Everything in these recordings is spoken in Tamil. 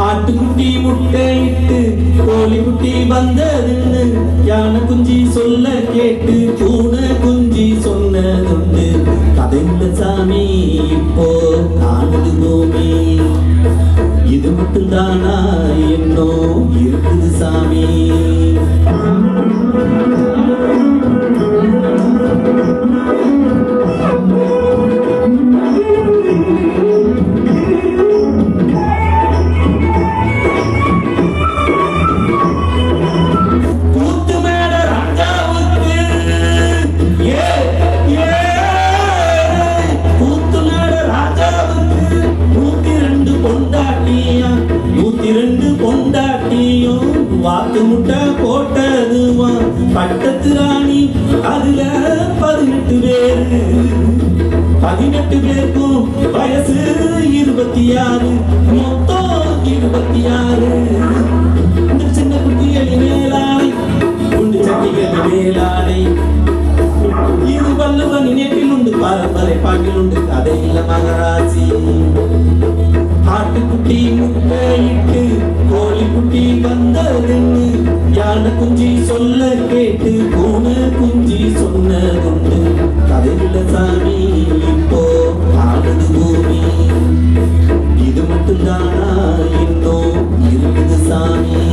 ஆட்டுக்குட்டி முட்டையிட்டு கோழி குட்டி வந்ததுன்னு யானை குஞ்சி சொல்ல கேட்டு பூனை குஞ்சி சொன்னதுண்டு. கதையுள்ள சாமி இப்போ காணுது பூமி, இது மட்டும்தானா என்னோ இருக்குது சாமி. வாத்து முட்டை போட்டதுவா பட்டத்து ராணி, அதுல 18 பேரு. 18 பேருக்கும் வயசு 26, மொத்தம் 26. இந்த சின்ன குட்டிகளி மேலாடை, குண்டு சட்டிகளி மேலாடை, இது வல்லவனி நேற்றில் உண்டு, பரம்பரை பாட்டில் உண்டு, கதையில மகராசி. ஆட்டுக்குட்டி முட்டையிட்டு கோழி குட்டி வந்ததுன்னு யானை குஞ்சி சொல்ல கேட்டு பூனை குஞ்சி சொன்னதுண்டு. கதையில சாமி இப்போ ஆடுது பூமி, இது மட்டும்தானா இன்னும் இருக்குது சாமி.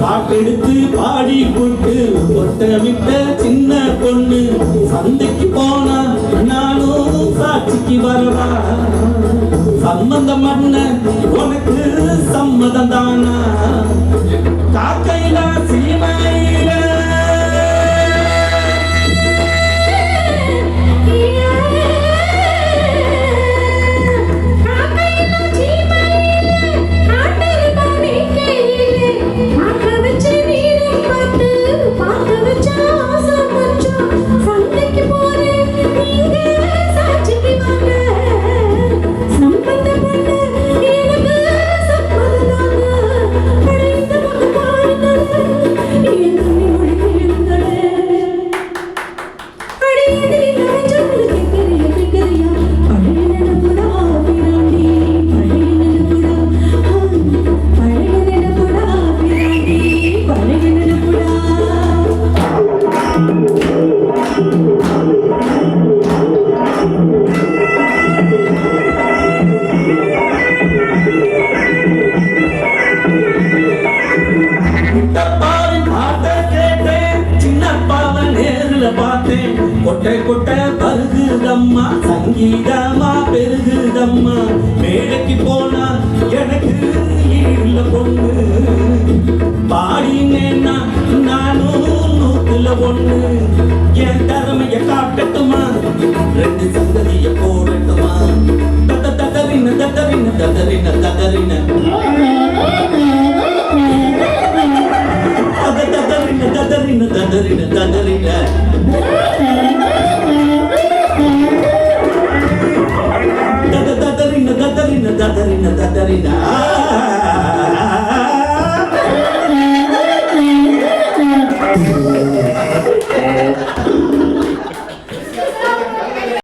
பாட்டெடுத்து பாடி போட்டு ஒட்டமிட்ட சின்ன பொண்ணு சந்தைக்கு போனா நானும் சாட்சிக்கு வரவா. சம்மந்தம் பண்ண உனக்கு சம்மதம் தானா? காக்கையில சீமையில கொட்டை கொட்டை பருகுதம்மா, சங்கீதமா பெருகுதம்மா. மேடைக்கு போனா எனக்கு ஈடுல பொண்ணு, பாடினேன்னா நானும் 100 என் திறமைய காட்டட்டுமா, 2 சங்கதிய போடட்டுமா. ததறின ததறின ததறின ததறின ததறின ததறின ததறின ததறின Dadarina, dadarina, dadarina.